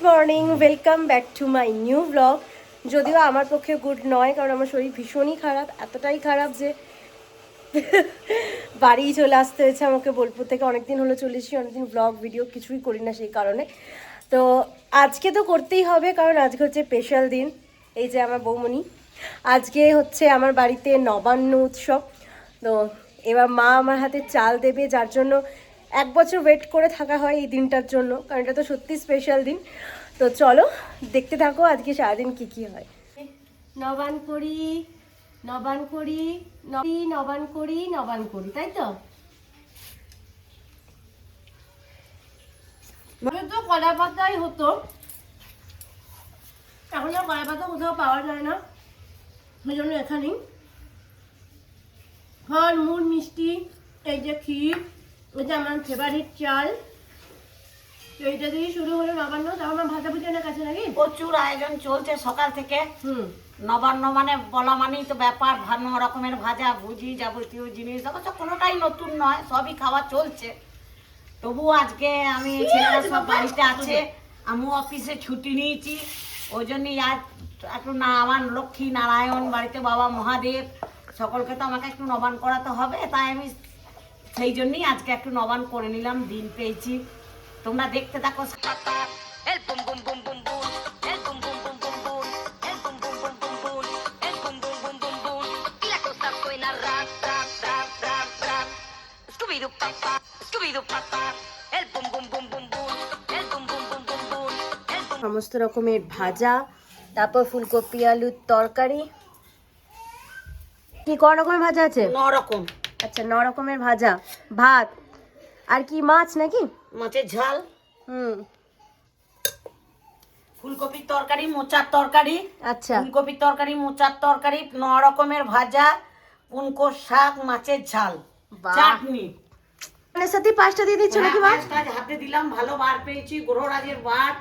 Morning, welcome back to my new blog. যদিও আমার পক্ষে গুড নয়, কারণ আমার শরীর ভীষণই খারাপ, এতটাই খারাপ যে বাড়ি চলে আসতে হয়েছে আমাকে বোলপুর থেকে। অনেকদিন হলো চলে এসেছি, অনেকদিন ব্লগ ভিডিও কিছুই করি না সেই কারণে। তো আজকে তো করতেই হবে, কারণ আজকে হচ্ছে স্পেশাল দিন। এই যে আমার বৌমণি, আজকে হচ্ছে আমার বাড়িতে নবান্ন উৎসব। তো এবার মা আমার হাতে চাল দেবে, যার জন্য 1 বছর ওয়েট করে থাকা হয় এই দিনটার জন্য, কারণ এটা তো সত্যি স্পেশাল দিন। তো চলো দেখতে থাকো আজকে সারাদিন কি কি হয়। নবান করি, নবান করি, নবান করি, নবান করি, তাই তো? তো কলা পাতাই হতো, এখন আর কলা পাতা কোথাও পাওয়া যায় না, সেই জন্য এখানেই ফল মূল মিষ্টি, এই যে ক্ষীর, এই যে আমার ফেভারিট চাল, তো এইটা দিয়ে শুরু হলো নবান্ন। তাও আমার ভাজা ভুজি অনেক কাছে নাকি প্রচুর আয়োজন চলছে সকাল থেকে। নবান্ন মানে বলা মানেই তো ব্যাপার, ভান্ন রকমের ভাজা ভুজি যাবতীয় জিনিস অবশ্য কোনোটাই নতুন নয়, সবই খাওয়া চলছে। তবুও আজকে আমি ছেলেরা সব বাড়িতে আছে, আমিও অফিসে ছুটি নিয়েছি, ওই জন্যই আজ একটু না আমার লক্ষ্মী নারায়ণ বাড়িতে, বাবা মহাদেব সকলকে তো আমাকে একটু নবান করাতে হবে, তাই আমি সেই জন্যই আজকে একটু নবান করে নিলাম, দিন পেয়েছি। তোমরা দেখতে থাকো। সমস্ত রকমের ভাজা, তারপর ফুলকপি আলুর তরকারি। কি ক রকমের ভাজা আছে? 9 রকম। আচ্ছা, 9 রকমের ভাজা, ভাত, আর কি মাছ নাকি? মাছের ঝাল, হুম, ফুলকপির তরকারি, মোচার তরকারি। আচ্ছা, ফুলকপির তরকারি, মোচার তরকারি, 9 রকমের ভাজা, পুনকো শাক, মাছের ঝাল, বাহ। চাটনি। মানে সাথে 5টা দিয়ে দিচ্ছ নাকি মা? কাজ হাতে দিলাম, ভালো বার পেয়েছি, গ্রহরাজের বার,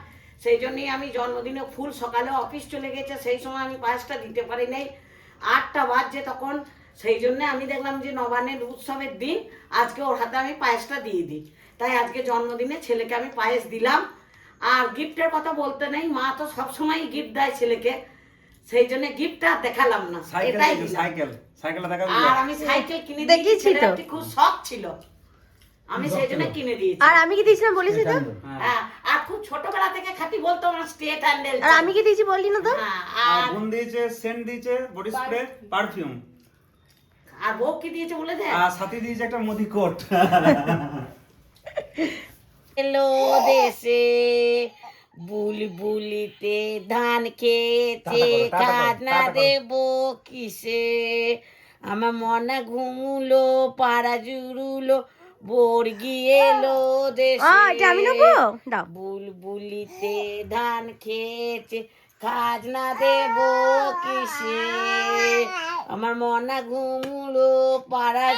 সেই জন্যই আমি জন্মদিনে ফুল সকালে অফিস চলে গেছে, সেই সময় আমি 5টা দিতে পারি নাই, 8টা বাজছে তখন। সেই জন্য আমি দেখলাম যে নবান্নের উৎসবের দিন, আজকে ওর হাতে আমি পায়েসটা দিয়ে দিই, তাই আজকে জন্মদিনে ছেলেকে আমি পায়েস দিলাম। আর গিফটের কথা বলতে নেই, মা তো সবসময় গিফট দেয় ছেলেকে, সেই জন্য গিফটটা দেখালাম না, এটাই দিলাম। আর আমি সাইকেল কিনে দিয়েছি, ছেলের খুব শখ ছিল, আমি সেই জন্য কিনে দিয়েছি। আর আমি কি দিয়েছিলাম বলিস তো? হ্যাঁ, আর খুব ছোটবেলা থেকে খাটি বলতো আমার স্টেট হ্যান্ডেল। আর আমি কি দিয়েছি বললি না তো? আর বোন দিয়েছে সেন্ট দিয়েছে, বডি স্প্রে, পারফিউম। আর বউ কি দিয়েছে বলে দে। আর সাথে দিয়েছে একটা মোদি কোট। এলো দেশে বুলবুলিতে ধান খেয়েছে, খাজনা দেব কিসে, আমার মনে ঘুমুলো, পাড়া জুড়ুলো, বর্গি এলো দেশে। এটা আমি নেবো, দাও। বুলবুলিতে ধান খেয়েছে, খাজনা দেব কিসে, আমার মনে ঘুমুলো, পাড়া